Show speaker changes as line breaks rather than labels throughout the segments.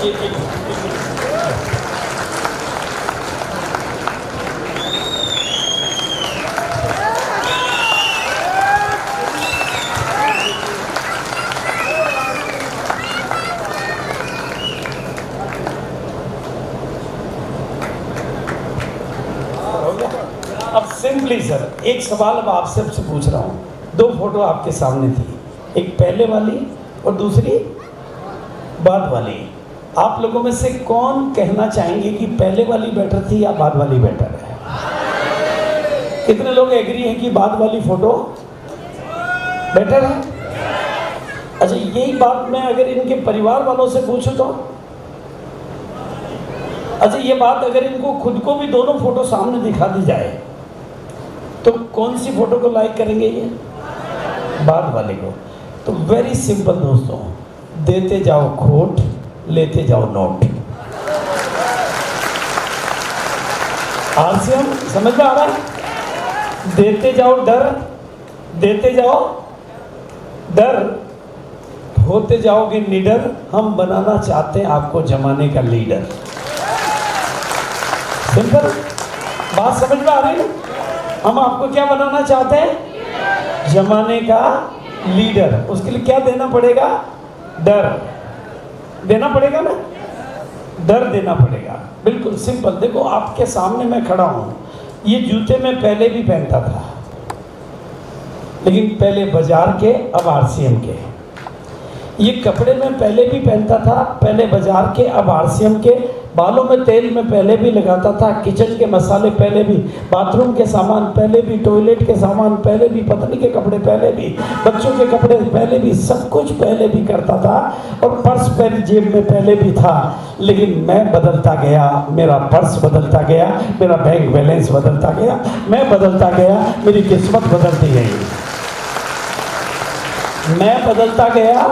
अब simply sir एक सवाल अब आप सबसे पूछ रहा हूँ। दो फोटो आपके सामने थी, एक पहले वाली और दूसरी बाद वाली। आप लोगों में से कौन कहना चाहेंगे कि पहले वाली बेटर थी या बाद वाली बेटर है? कितने लोग एग्री हैं कि बाद वाली फोटो बेटर है? अच्छा, यही बात मैं अगर इनके परिवार वालों से पूछूं तो? अच्छा, ये बात अगर इनको खुद को भी दोनों फोटो सामने दिखा दी जाए तो कौन सी फोटो को लाइक करेंगे? ये बाद वाले को। तो वेरी सिंपल दोस्तों, देते जाओ खोट, लेते जाओ नोट। आरसीएम समझ में आ रहा है? देते जाओ डर, देते जाओ डर, होते जाओगे निडर। हम बनाना चाहते हैं आपको जमाने का लीडर। सिंपल बात समझ में आ रही है? हम आपको क्या बनाना चाहते हैं? जमाने का लीडर। उसके लिए क्या देना पड़ेगा? डर देना पड़ेगा ना, डर देना पड़ेगा। बिल्कुल सिंपल। देखो आपके सामने मैं खड़ा हूं, ये जूते मैं पहले भी पहनता था, लेकिन पहले बाजार के अब आरसीएम के। ये कपड़े मैं पहले भी पहनता था, पहले बाजार के अब आरसीएम के। बालों में तेल मैं पहले भी लगाता था, किचन के मसाले पहले भी, बाथरूम के सामान पहले भी, टॉयलेट के सामान पहले भी, पत्नी के कपड़े पहले भी, बच्चों के कपड़े पहले भी, सब कुछ पहले भी करता था। और पर्स पहले जेब में पहले भी था। लेकिन मैं बदलता गया, मेरा पर्स बदलता गया, मेरा बैंक बैलेंस बदलता गया, मैं बदलता गया, मेरी किस्मत बदलती गई। मैं बदलता गया,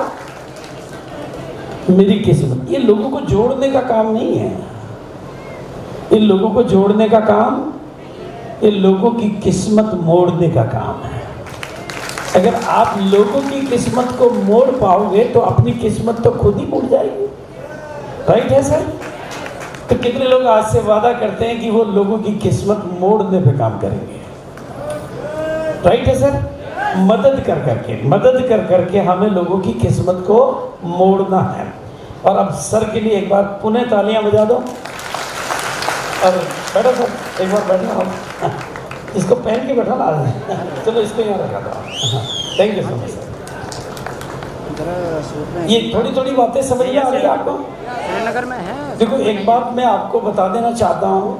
मेरी किस्मत। ये लोगों को जोड़ने का काम नहीं है, इन लोगों को जोड़ने का काम, ये लोगों की किस्मत मोड़ने का काम है। अगर आप लोगों की किस्मत को मोड़ पाओगे तो अपनी किस्मत तो खुद ही मुड़ जाएगी। राइट है सर? तो कितने लोग आज से वादा करते हैं कि वो लोगों की किस्मत मोड़ने पे काम करेंगे? राइट है सर? मदद कर करके हमें लोगों की किस्मत को मोड़ना है। और अब सर के लिए एक बार पुनः तालियां बजा दो। और बैठो सर, एक बार बैठना हो। इसको पहन के बैठा ना, चलो इसको यहाँ रखा था। Thank you so much sir. ये थोड़ी थोड़ी बातें समझ में आ रही है आपको?
श्रीनगर में है।
देखो एक बात मैं आपको बता देना चाहता हूँ,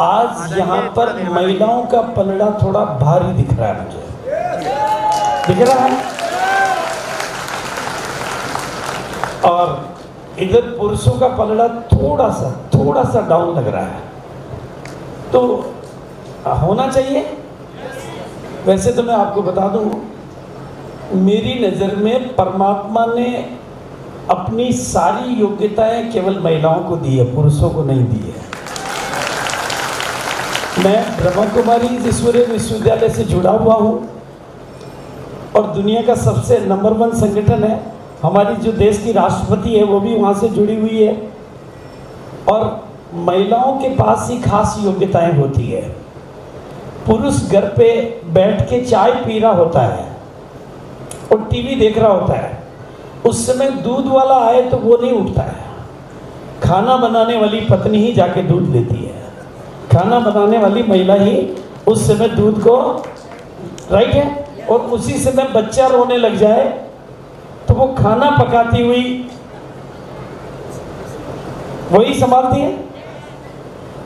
आज यहाँ पर महिलाओं का पलड़ा थोड़ा भारी दिख रहा है, मुझे दिख रहा है। और इधर पुरुषों का पलड़ा थोड़ा सा डाउन लग रहा है। तो होना चाहिए। वैसे तो मैं आपको बता दूं, मेरी नज़र में परमात्मा ने अपनी सारी योग्यताएं केवल महिलाओं को दी है, पुरुषों को नहीं दी है। मैं ब्रह्मा कुमारी ईश्वरीय विश्वविद्यालय से जुड़ा हुआ हूँ और दुनिया का सबसे नंबर 1 संगठन है। हमारी जो देश की राष्ट्रपति है वो भी वहाँ से जुड़ी हुई है। और महिलाओं के पास ही खास योग्यताएं होती है। पुरुष घर पे बैठ के चाय पी रहा होता है और टीवी देख रहा होता है, उस समय दूध वाला आए तो वो नहीं उठता है। खाना बनाने वाली पत्नी ही जाके दूध लेती है, खाना बनाने वाली महिला ही उस समय दूध को, राइट है। और उसी समय बच्चा रोने लग जाए तो वो खाना पकाती हुई वही संभालती है।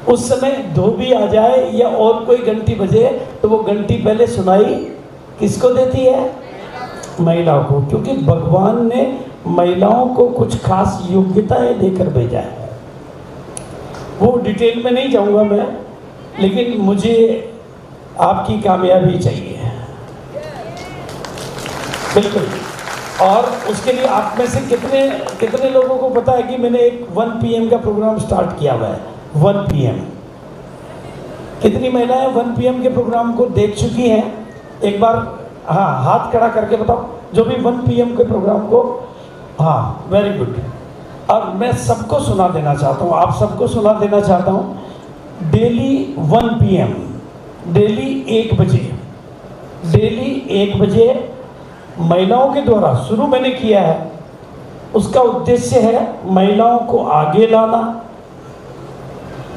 उस समय धोबी आ जाए या और कोई घंटी बजे तो वो घंटी पहले सुनाई किसको देती है? महिलाओं को, क्योंकि भगवान ने महिलाओं को कुछ खास योग्यताएं देकर भेजा है। वो डिटेल में नहीं जाऊंगा मैं, लेकिन मुझे आपकी कामयाबी चाहिए बिल्कुल। और उसके लिए आप में से कितने लोगों को पता है कि मैंने एक 1 PM का प्रोग्राम स्टार्ट किया हुआ है? 1 PM। कितनी महिलाएं 1 PM के प्रोग्राम को देख चुकी हैं? एक बार हाँ हाथ खड़ा करके बताओ, जो भी 1 PM के प्रोग्राम को। हाँ वेरी गुड। और मैं सबको सुना देना चाहता हूँ, आप सबको सुना देना चाहता हूँ। डेली 1 PM, डेली 1 बजे, डेली 1 बजे महिलाओं के द्वारा शुरू मैंने किया है। उसका उद्देश्य है महिलाओं को आगे लाना,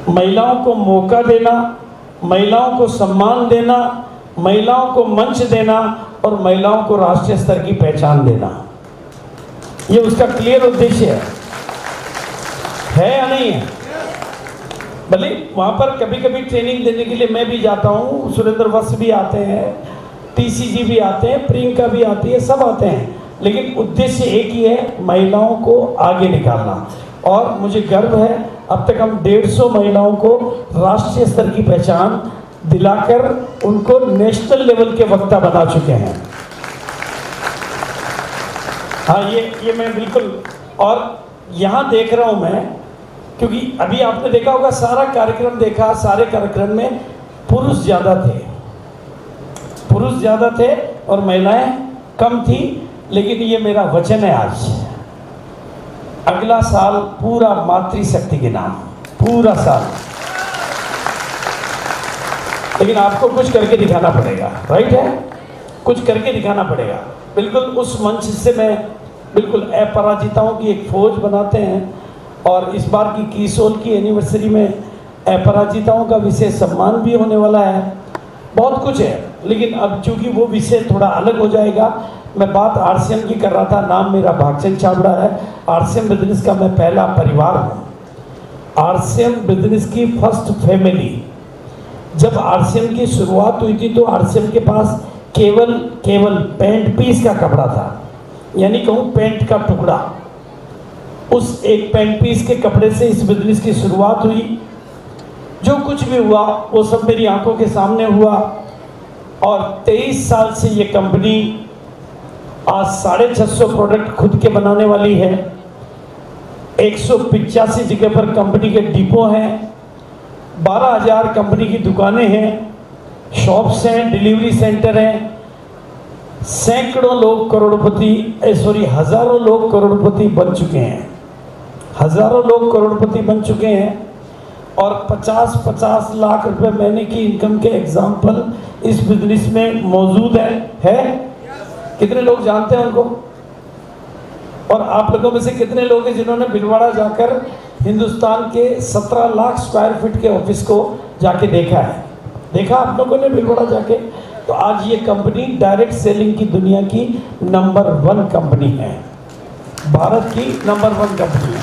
महिलाओं को मौका देना, महिलाओं को सम्मान देना, महिलाओं को मंच देना और महिलाओं को राष्ट्रीय स्तर की पहचान देना। ये उसका क्लियर उद्देश्य है या नहीं है? भले वहाँ पर कभी कभी ट्रेनिंग देने के लिए मैं भी जाता हूँ, सुरेंद्र वत्स भी आते हैं, TCG भी आते हैं, प्रियंका भी आती है, सब आते हैं, लेकिन उद्देश्य एक ही है, महिलाओं को आगे निकालना। और मुझे गर्व है अब तक हम 150 महिलाओं को राष्ट्रीय स्तर की पहचान दिलाकर उनको नेशनल लेवल के वक्ता बना चुके हैं। हाँ, ये मैं बिल्कुल, और यहाँ देख रहा हूँ मैं, क्योंकि अभी आपने देखा होगा सारा कार्यक्रम देखा, सारे कार्यक्रम में पुरुष ज़्यादा थे, पुरुष ज़्यादा थे और महिलाएं कम थी। लेकिन ये मेरा वचन है आज, अगला साल पूरा मातृशक्ति के नाम, पूरा साल, लेकिन आपको कुछ करके दिखाना पड़ेगा, राइट है? कुछ करके दिखाना पड़ेगा। बिल्कुल उस मंच से मैं बिल्कुल अपराजिताओं की एक फौज बनाते हैं, और इस बार की कीसोल की एनिवर्सरी में अपराजिताओं का विशेष सम्मान भी होने वाला है। बहुत कुछ है, लेकिन अब चूंकि वो विषय थोड़ा अलग हो जाएगा, मैं बात RCM की कर रहा था। नाम मेरा भागचंद छाबड़ा है, RCM बिजनेस का मैं पहला परिवार हूँ, RCM बिजनेस की फर्स्ट फैमिली। जब RCM की शुरुआत हुई थी तो RCM के पास केवल पैंट पीस का कपड़ा था, यानी कहूँ पैंट का टुकड़ा। उस एक पैंट पीस के कपड़े से इस बिजनेस की शुरुआत हुई। जो कुछ भी हुआ वो सब मेरी आंखों के सामने हुआ, और 23 साल से ये कंपनी आज 650 प्रोडक्ट खुद के बनाने वाली है। 185 जगह पर कंपनी के डिपो हैं, 12,000 कंपनी की दुकानें हैं, शॉप्स हैं, डिलीवरी सेंटर हैं। सैकड़ों लोग करोड़पति, हजारों लोग करोड़पति बन चुके हैं, हजारों लोग करोड़पति बन चुके हैं। और 50-50 लाख रुपए महीने की इनकम के एग्जाम्पल इस बिजनेस में मौजूद है? कितने लोग जानते हैं उनको? और आप लोगों में से कितने लोग हैं जिन्होंने भीलवाड़ा जाकर हिंदुस्तान के 17 लाख स्क्वायर फीट के ऑफिस को जाके देखा है? देखा आप लोगों ने भीलवाड़ा जाके? तो आज ये कंपनी डायरेक्ट सेलिंग की दुनिया की नंबर 1 कंपनी है, भारत की नंबर 1 कंपनी है।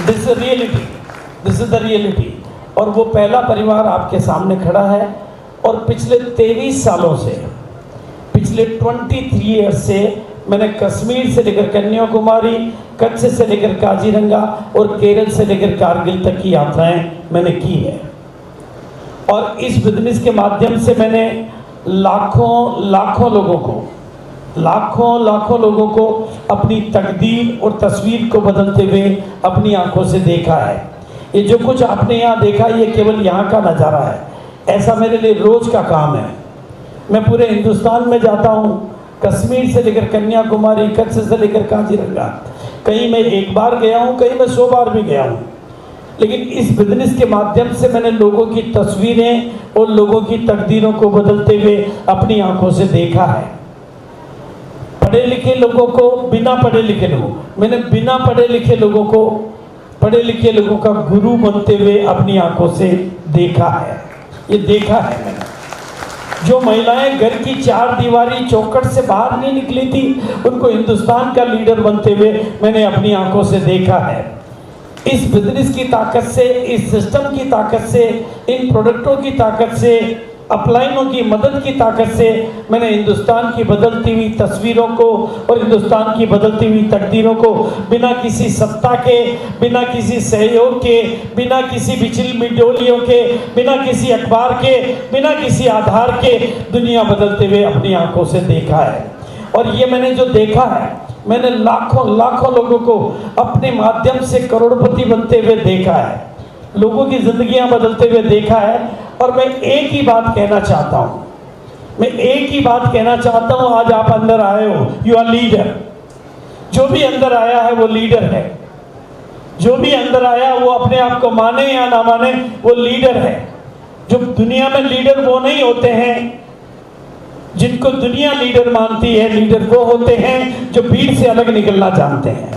This is reality, this is the reality. और वो पहला परिवार आपके सामने खड़ा है, और पिछले 23 सालों से, पिछले 23 ईयर्स से मैंने कश्मीर से लेकर कन्याकुमारी, कच्छ से लेकर काजीरंगा और केरल से लेकर कारगिल तक की यात्राएं मैंने की है। और इस बिजनेस के माध्यम से मैंने लाखों लोगों को अपनी तकदीर और तस्वीर को बदलते हुए अपनी आंखों से देखा है। ये जो कुछ आपने यहाँ देखा, ये केवल यहाँ का नज़ारा है, ऐसा मेरे लिए रोज का काम है। मैं पूरे हिंदुस्तान में जाता हूँ, कश्मीर से लेकर कन्याकुमारी, कच्छ से लेकर काजीरंगा। कहीं मैं 1 बार गया हूँ, कहीं मैं 100 बार भी गया हूँ, लेकिन इस बिजनेस के माध्यम से मैंने लोगों की तस्वीरें और लोगों की तकदीरों को बदलते हुए अपनी आंखों से देखा है। पढ़े लिखे लोगों को, बिना पढ़े लिखे लोगों, मैंने बिना पढ़े लिखे लोगों को पढ़े लिखे लोगों का गुरु बनते हुए अपनी आंखों से देखा है। ये देखा है मैंने। जो महिलाएं घर की 4 दीवारी चौखट से बाहर नहीं निकली थी, उनको हिंदुस्तान का लीडर बनते हुए मैंने अपनी आंखों से देखा है। इस बिजनेस की ताकत से, इस सिस्टम की ताकत से, इन प्रोडक्टों की ताकत से, अपलाइनों की मदद की ताकत से मैंने हिंदुस्तान की बदलती हुई तस्वीरों को और हिंदुस्तान की बदलती हुई तकदीरों को बिना किसी सत्ता के, बिना किसी सहयोग के, बिना किसी बिचल मिडोलियों के, बिना किसी अखबार के, बिना किसी आधार के दुनिया बदलते हुए अपनी आंखों से देखा है। और ये मैंने जो देखा है, मैंने लाखों लोगों को अपने माध्यम से करोड़पति बनते हुए देखा है, लोगों की जिंदगियां बदलते हुए देखा है। और मैं एक ही बात कहना चाहता हूं, आज आप अंदर आए हो, यू आर लीडर। जो भी अंदर आया है वो लीडर है। जो भी अंदर आया वो अपने आप को माने या ना माने वो लीडर है। जो दुनिया में लीडर वो नहीं होते हैं जिनको दुनिया लीडर मानती है। लीडर वो होते हैं जो भीड़ से अलग निकलना जानते हैं।